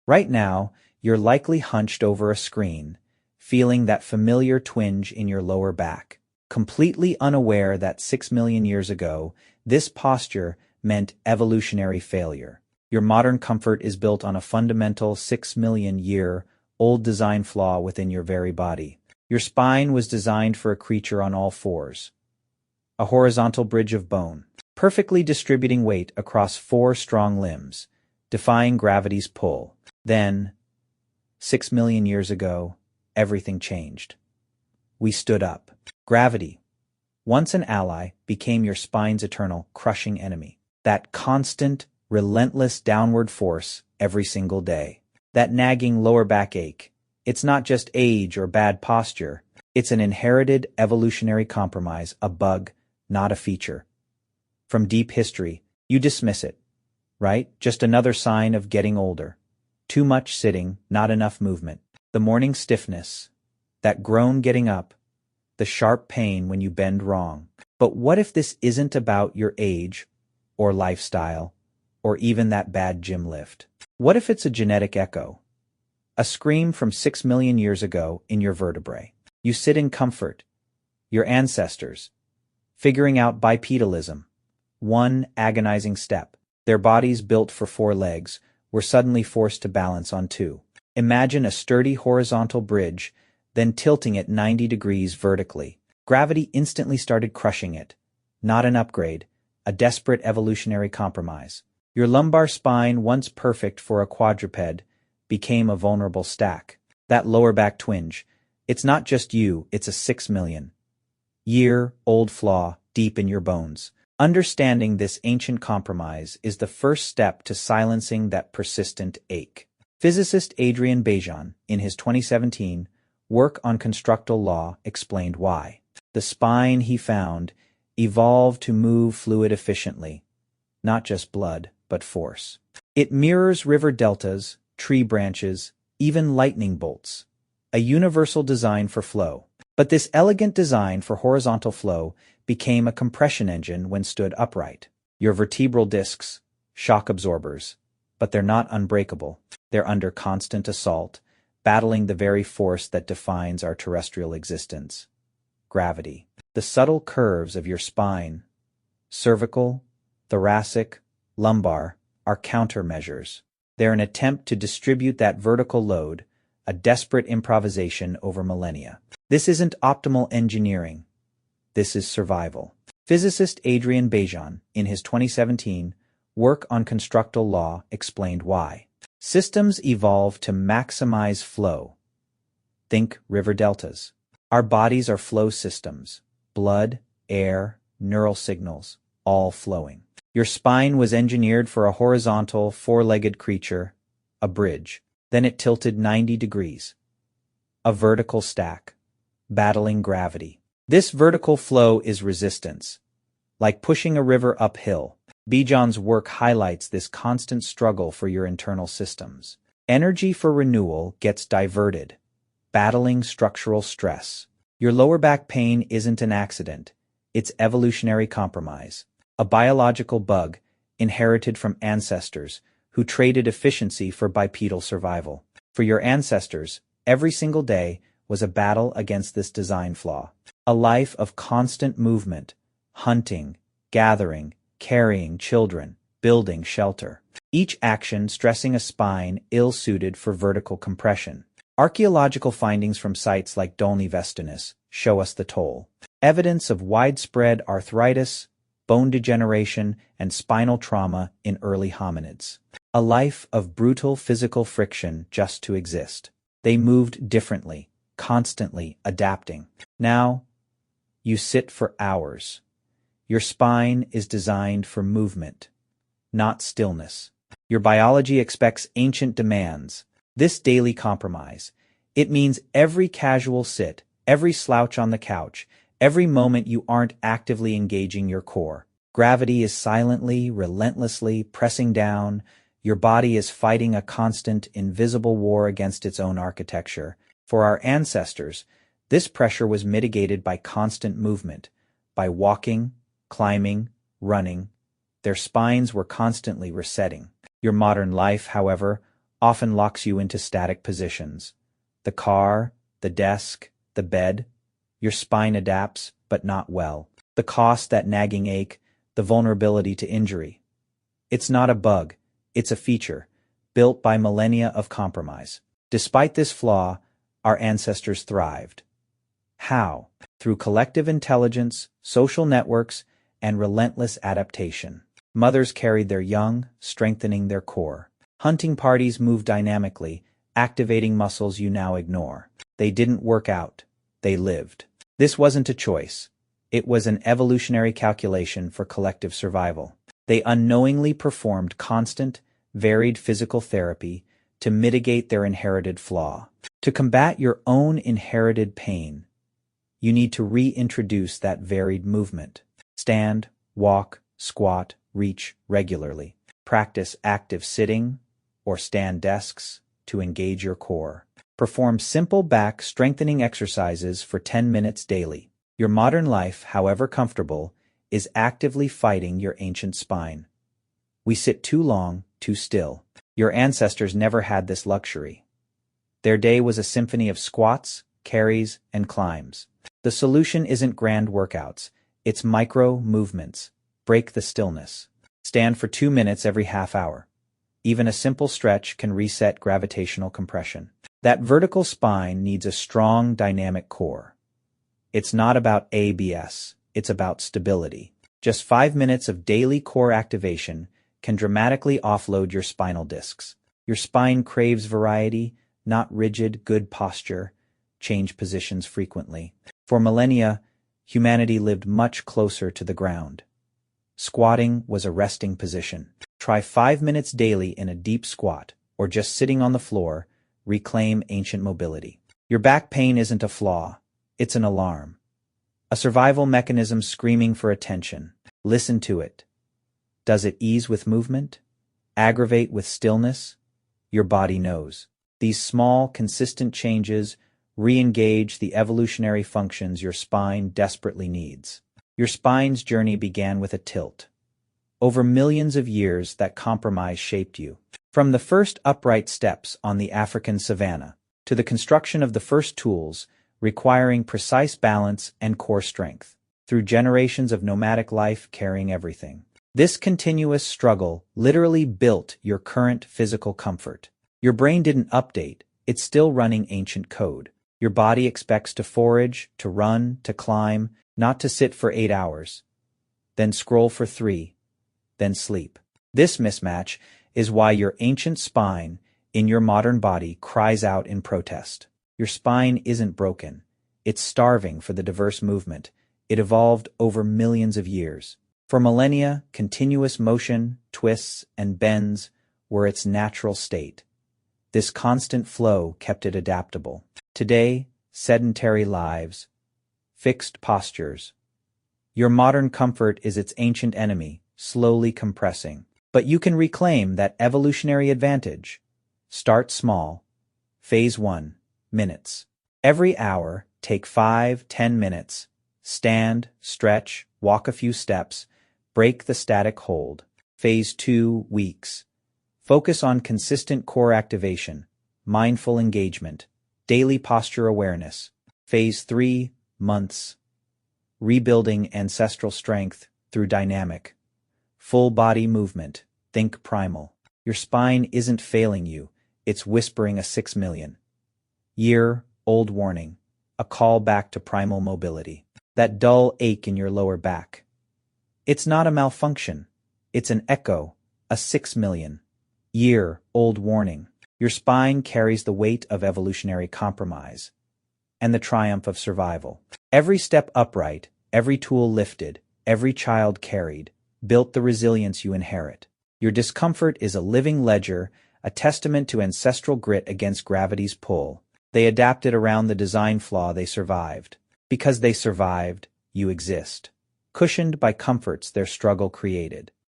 Right now, you're likely hunched over a screen, feeling that familiar twinge in your lower back, completely unaware that 6 million years ago, this posture meant evolutionary failure. Your modern comfort is built on a fundamental 6 million year old design flaw within your very body. Your spine was designed for a creature on all fours, a horizontal bridge of bone, perfectly distributing weight across 4 strong limbs, defying gravity's pull. Then, 6 million years ago, everything changed. We stood up. Gravity, once an ally, became your spine's eternal, crushing enemy. That constant, relentless downward force every single day. That nagging lower back ache. It's not just age or bad posture. It's an inherited evolutionary compromise, a bug, not a feature. From deep history, you dismiss it, right? Just another sign of getting older. Too much sitting, not enough movement. The morning stiffness, that groan getting up, the sharp pain when you bend wrong. But what if this isn't about your age, or lifestyle, or even that bad gym lift? What if it's a genetic echo? A scream from 6 million years ago in your vertebrae. You sit in comfort. Your ancestors, figuring out bipedalism, one agonizing step. Their bodies built for 4 legs were suddenly forced to balance on 2. Imagine a sturdy horizontal bridge, then tilting it 90 degrees vertically. Gravity instantly started crushing it. Not an upgrade, a desperate evolutionary compromise. Your lumbar spine, once perfect for a quadruped, became a vulnerable stack. That lower back twinge, it's not just you, it's a 6 million year-old flaw deep in your bones. Understanding this ancient compromise is the first step to silencing that persistent ache. Physicist Adrian Bejan, in his 2017 work on constructal law, explained why. The spine, he found, evolved to move fluid efficiently, not just blood, but force. It mirrors river deltas, tree branches, even lightning bolts. A universal design for flow. But this elegant design for horizontal flow became a compression engine when stood upright. Your vertebral discs, shock absorbers, but they're not unbreakable. They're under constant assault, battling the very force that defines our terrestrial existence. Gravity. The subtle curves of your spine, cervical, thoracic, lumbar, are countermeasures. They're an attempt to distribute that vertical load, a desperate improvisation over millennia. This isn't optimal engineering. This is survival. Physicist Adrian Bejan, in his 2017 work on constructal law, explained why. Systems evolve to maximize flow. Think river deltas. Our bodies are flow systems. Blood, air, neural signals, all flowing. Your spine was engineered for a horizontal, 4-legged creature, a bridge. Then it tilted 90 degrees. A vertical stack, battling gravity. This vertical flow is resistance, like pushing a river uphill. Bejan's work highlights this constant struggle for your internal systems. Energy for renewal gets diverted, battling structural stress. Your lower back pain isn't an accident, it's evolutionary compromise. A biological bug inherited from ancestors who traded efficiency for bipedal survival. For your ancestors, every single day was a battle against this design flaw. A life of constant movement, hunting, gathering, carrying children, building shelter. Each action stressing a spine ill-suited for vertical compression. Archaeological findings from sites like Dolní Věstonice show us the toll. Evidence of widespread arthritis, bone degeneration, and spinal trauma in early hominids. A life of brutal physical friction just to exist. They moved differently, constantly adapting. Now, you sit for hours. Your spine is designed for movement, not stillness. Your biology expects ancient demands. This daily compromise, it means every casual sit, every slouch on the couch, every moment you aren't actively engaging your core. Gravity is silently, relentlessly pressing down. Your body is fighting a constant, invisible war against its own architecture. For our ancestors, this pressure was mitigated by constant movement, by walking, climbing, running. Their spines were constantly resetting. Your modern life, however, often locks you into static positions. The car, the desk, the bed. Your spine adapts, but not well. The cost, that nagging ache, the vulnerability to injury. It's not a bug, it's a feature, built by millennia of compromise. Despite this flaw, our ancestors thrived. How? Through collective intelligence, social networks, and relentless adaptation. Mothers carried their young, strengthening their core. Hunting parties moved dynamically, activating muscles you now ignore. They didn't work out, they lived. This wasn't a choice. It was an evolutionary calculation for collective survival. They unknowingly performed constant, varied physical therapy to mitigate their inherited flaw. To combat your own inherited pain, you need to reintroduce that varied movement. Stand, walk, squat, reach regularly. Practice active sitting or stand desks to engage your core. Perform simple back strengthening exercises for 10 minutes daily. Your modern life, however comfortable, is actively fighting your ancient spine. We sit too long, too still. Your ancestors never had this luxury. Their day was a symphony of squats, carries, and climbs. The solution isn't grand workouts, it's micro movements. Break the stillness. Stand for 2 minutes every half hour. Even a simple stretch can reset gravitational compression. That vertical spine needs a strong, dynamic core. It's not about ABS, it's about stability. Just 5 minutes of daily core activation can dramatically offload your spinal discs. Your spine craves variety, not rigid, good posture. Change positions frequently. For millennia, humanity lived much closer to the ground. Squatting was a resting position. Try 5 minutes daily in a deep squat, or just sitting on the floor. Reclaim ancient mobility. Your back pain isn't a flaw, it's an alarm. A survival mechanism screaming for attention. Listen to it. Does it ease with movement? Aggravate with stillness? Your body knows. These small, consistent changes re-engage the evolutionary functions your spine desperately needs. Your spine's journey began with a tilt. Over millions of years, that compromise shaped you. From the first upright steps on the African savanna, to the construction of the first tools, requiring precise balance and core strength, through generations of nomadic life carrying everything. This continuous struggle literally built your current physical comfort. Your brain didn't update, it's still running ancient code. Your body expects to forage, to run, to climb, not to sit for 8 hours. Then scroll for 3, then sleep. This mismatch is why your ancient spine in your modern body cries out in protest. Your spine isn't broken. It's starving for the diverse movement. It evolved over millions of years. For millennia, continuous motion, twists, and bends were its natural state. This constant flow kept it adaptable. Today, sedentary lives, fixed postures. Your modern comfort is its ancient enemy, slowly compressing. But you can reclaim that evolutionary advantage. Start small. Phase 1, minutes. Every hour, take 5-10 minutes. Stand, stretch, walk a few steps, break the static hold. Phase 2, weeks. Focus on consistent core activation, mindful engagement, daily posture awareness. Phase 3, months. Rebuilding ancestral strength through dynamic, full body movement. Think primal. Your spine isn't failing you, it's whispering a 6 million year old warning, a call back to primal mobility. That dull ache in your lower back. It's not a malfunction, it's an echo, a 6 million year old warning. Your spine carries the weight of evolutionary compromise and the triumph of survival. Every step upright, every tool lifted, every child carried, built the resilience you inherit. Your discomfort is a living ledger, a testament to ancestral grit against gravity's pull. They adapted around the design flaw they survived. Because they survived, you exist. Cushioned by comforts their struggle created.